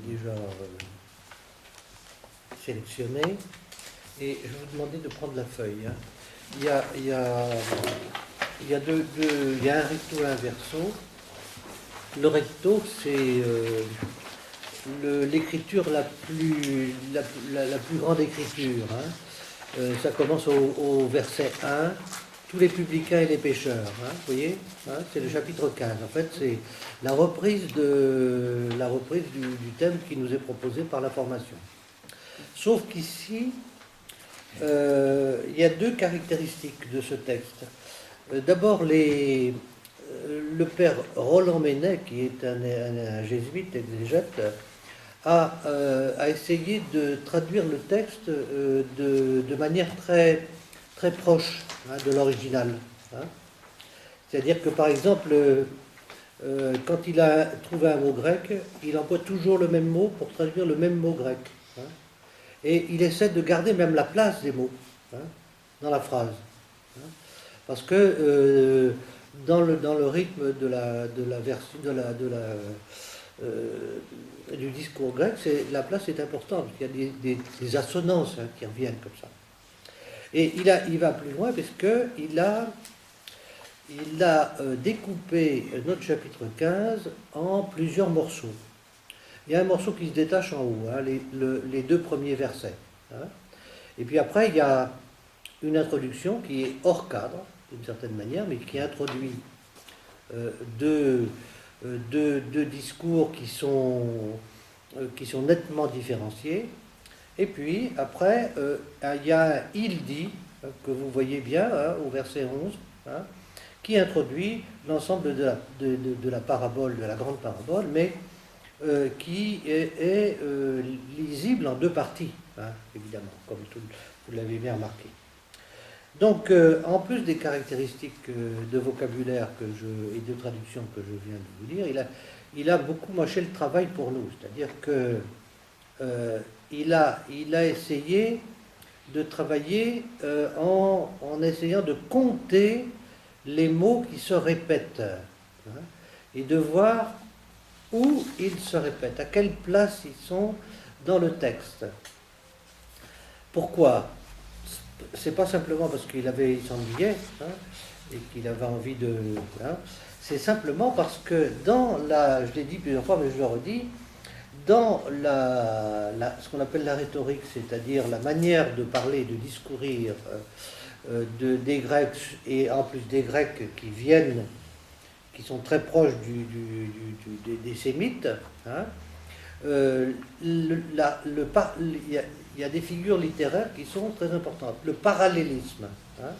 déjà sélectionné et je vais vous demander de prendre la feuille. Hein. Il y a un recto et un verso. Le recto, c'est l'écriture la plus grande écriture. Hein. Ça commence au verset 1. Tous les publicains et les pécheurs, hein, vous voyez, hein, c'est le chapitre 15. En fait, c'est la reprise du thème qui nous est proposé par la formation. Sauf qu'ici, il y a deux caractéristiques de ce texte. D'abord, le père Roland Ménet, qui est un jésuite exégète, a essayé de traduire le texte de manière très, très proche, hein, de l'original. Hein. C'est-à-dire que, par exemple, quand il a trouvé un mot grec, il emploie toujours le même mot pour traduire le même mot grec. Hein. Et il essaie de garder même la place des mots, hein, dans la phrase. Hein. Parce que dans le rythme du discours grec, la place est importante. Il y a des assonances, hein, qui reviennent comme ça. Et il va plus loin parce qu'il a découpé notre chapitre 15 en plusieurs morceaux. Il y a un morceau qui se détache en haut, hein, les deux premiers versets. Hein. Et puis après, il y a une introduction qui est hors cadre, d'une certaine manière, mais qui introduit deux discours qui sont nettement différenciés. Et puis, après, il y a un « il dit », que vous voyez bien, hein, au verset 11, hein, qui introduit l'ensemble de la parabole, de la grande parabole, mais qui est lisible en deux parties, hein, évidemment, comme vous l'avez bien remarqué. Donc, en plus des caractéristiques de vocabulaire et de traduction que je viens de vous dire, il a beaucoup mâché le travail pour nous, c'est-à-dire que il a essayé de travailler en essayant de compter les mots qui se répètent, hein, et de voir où ils se répètent, à quelle place ils sont dans le texte. Pourquoi ? C'est pas simplement parce qu'il s'ennuyait, hein, et qu'il avait envie de... Hein, c'est simplement parce que je l'ai dit plusieurs fois, mais je le redis, dans ce qu'on appelle la rhétorique, c'est-à-dire la manière de parler, de discourir des Grecs, et en plus des Grecs qui sont très proches des Sémites, hein, il y a des figures littéraires qui sont très importantes. Le parallélisme. Hein.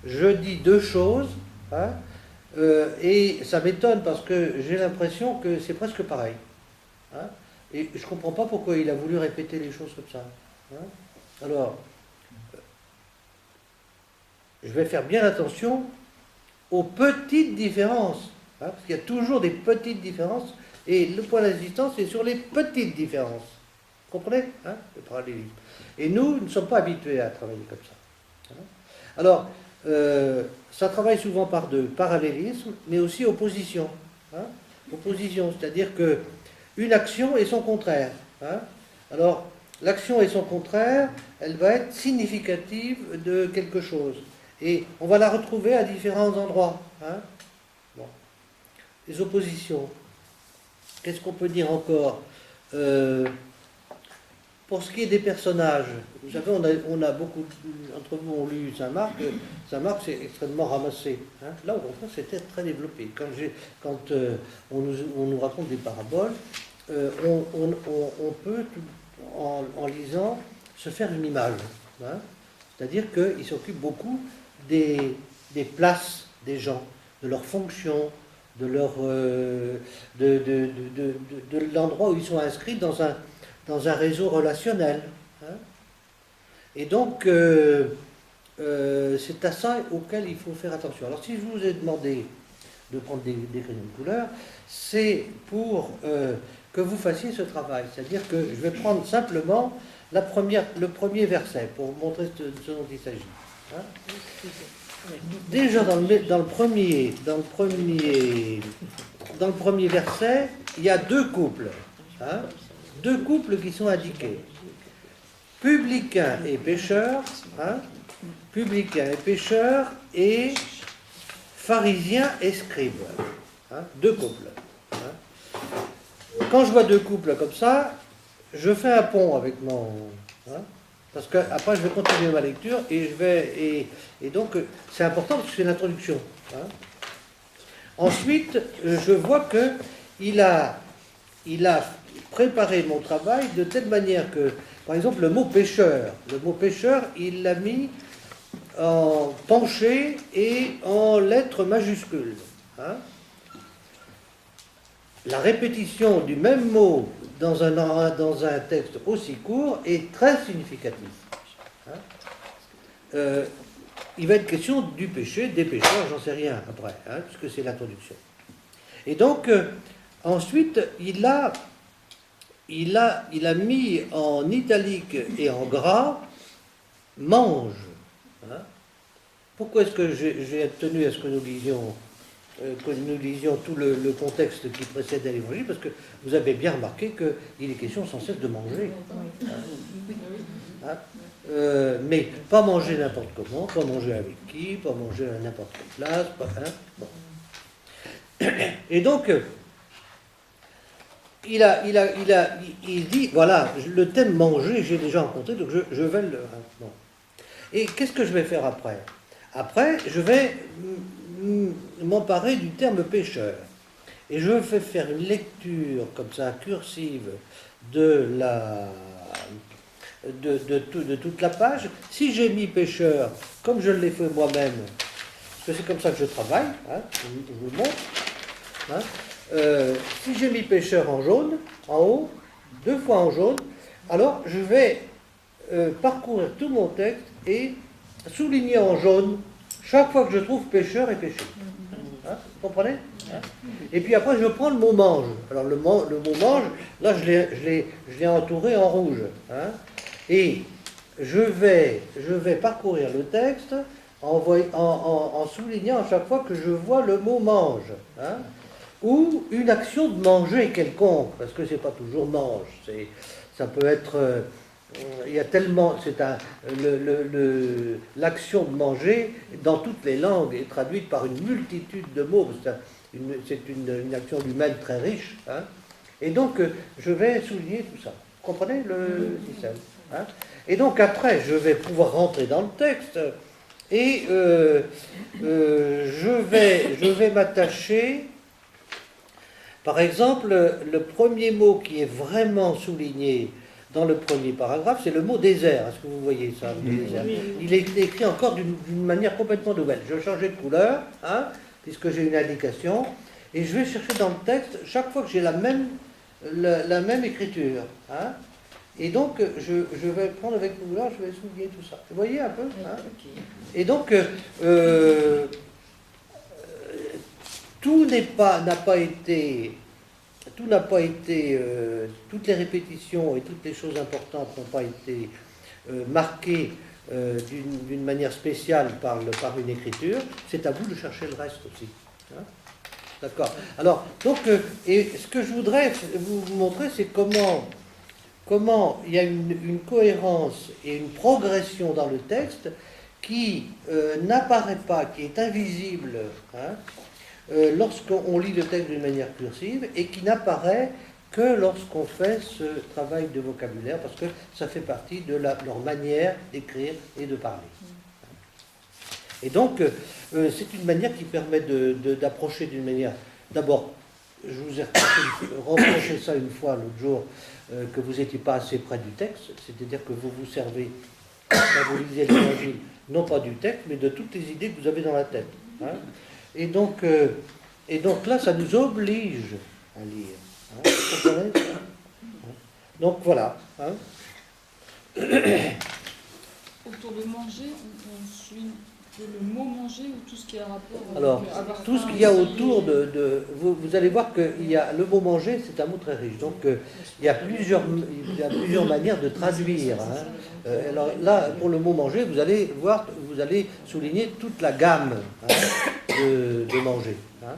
Je dis deux choses, hein, et ça m'étonne parce que j'ai l'impression que c'est presque pareil. Hein. Et je ne comprends pas pourquoi il a voulu répéter les choses comme ça. Hein. Alors, je vais faire bien attention aux petites différences, hein, parce qu'il y a toujours des petites différences, et le point d'assistance est sur les petites différences. Vous comprenez, hein, le parallélisme. Et nous ne sommes pas habitués à travailler comme ça. Hein. Alors, ça travaille souvent par deux, parallélisme, mais aussi opposition. Hein. Opposition, c'est-à-dire que une action et son contraire. Hein. Alors, l'action et son contraire, elle va être significative de quelque chose. Et on va la retrouver à différents endroits. Hein. Bon. Les oppositions. Qu'est-ce qu'on peut dire encore ? Pour ce qui est des personnages, vous savez, on a beaucoup d'entre vous ont lu Saint-Marc. Saint-Marc, c'est extrêmement ramassé. Hein. Là, au contraire, c'était très développé. Quand on nous raconte des paraboles, on peut, en lisant, se faire une image. Hein. C'est-à-dire qu'il s'occupe beaucoup des places des gens, de leurs fonctions, de l'endroit où ils sont inscrits dans un réseau relationnel. Hein. Et donc, c'est à ça auquel il faut faire attention. Alors, si je vous ai demandé de prendre des crayons de couleur, c'est pour que vous fassiez ce travail. C'est-à-dire que je vais prendre simplement le premier verset pour vous montrer ce dont il s'agit. Hein. Déjà, dans le premier verset, il y a deux couples. Hein. deux couples qui sont indiqués. Publicain et pécheur, hein, publicain et pécheur, et pharisien et scribe. Hein, deux couples. Hein. Quand je vois deux couples comme ça, je fais un pont avec mon... Hein, parce que après je vais continuer ma lecture et donc c'est important parce que c'est l'introduction. Hein. Ensuite, je vois que il a préparé mon travail de telle manière que, par exemple, le mot pécheur, il l'a mis en penché et en lettres majuscules. Hein. La répétition du même mot dans un texte aussi court est très significative. Hein. Il va être question du péché, des pécheurs, j'en sais rien après, hein, puisque c'est l'introduction. Et donc, ensuite, il a mis en italique et en gras « mange ». Hein. Pourquoi est-ce que j'ai tenu à ce que nous lisions tout le contexte qui précède l'évangile? Parce que vous avez bien remarqué qu'il est question sans cesse de manger. Hein. Mais pas manger n'importe comment, pas manger avec qui, pas manger à n'importe quelle place. Hein. Bon. Et donc, il dit, voilà, le thème manger, j'ai déjà rencontré, donc je vais le... Bon. Et qu'est-ce que je vais faire après? Après, je vais m'emparer du terme pécheur. Et je vais faire une lecture, comme ça, cursive, de toute la page. Si j'ai mis pécheur, comme je l'ai fait moi-même, parce que c'est comme ça que je travaille, hein, je vous le montre. Hein, si j'ai mis pécheur en jaune, en haut, 2 fois en jaune, alors je vais parcourir tout mon texte et souligner en jaune chaque fois que je trouve pécheur et péché. Hein, vous comprenez? Hein. Et puis après, je prends le mot mange. Alors le mot mange, là, je l'ai entouré en rouge. Hein, et je vais parcourir le texte en soulignant à chaque fois que je vois le mot mange. Hein, ou une action de manger quelconque, parce que c'est pas toujours mange. Ça peut être... il y a tellement... l'action de manger, dans toutes les langues, est traduite par une multitude de mots. C'est une action humaine très riche. Hein, et donc, je vais souligner tout ça. Vous comprenez le système? Hein. Et donc, après, je vais pouvoir rentrer dans le texte et je vais m'attacher... Par exemple, le premier mot qui est vraiment souligné dans le premier paragraphe, c'est le mot désert. Est-ce que vous voyez ça, le désert? Il est écrit encore d'une manière complètement nouvelle. Je vais changer de couleur, hein, puisque j'ai une indication, et je vais chercher dans le texte chaque fois que j'ai la même écriture. Hein, et donc, je vais prendre avec le couleur, je vais souligner tout ça. Vous voyez un peu, hein. Et donc, tout n'a pas été, toutes les répétitions et toutes les choses importantes n'ont pas été marquées d'une manière spéciale par une écriture. C'est à vous de chercher le reste aussi. Hein. D'accord. Alors, donc, et ce que je voudrais vous montrer, c'est comment il y a une cohérence et une progression dans le texte qui n'apparaît pas, qui est invisible, hein, lorsqu'on lit le texte d'une manière cursive et qui n'apparaît que lorsqu'on fait ce travail de vocabulaire, parce que ça fait partie de leur manière d'écrire et de parler. Et donc, c'est une manière qui permet d'approcher d'une manière... D'abord, je vous ai reproché ça une fois l'autre jour, que vous n'étiez pas assez près du texte, c'est-à-dire que vous vous servez, quand vous lisez l'Évangile, non pas du texte, mais de toutes les idées que vous avez dans la tête. Hein. Et donc là, ça nous oblige à lire. Hein, vous comprenez ça? Donc voilà. Hein. Autour de manger, on suit le mot manger ou tout ce qui a rapport avec... Alors, tout ce qu'il y a autour vous allez voir que le mot manger, c'est un mot très riche. Donc, il y a plusieurs manières de traduire. Hein. Alors là, pour le mot manger, vous allez voir, vous allez souligner toute la gamme, hein, de manger. Hein.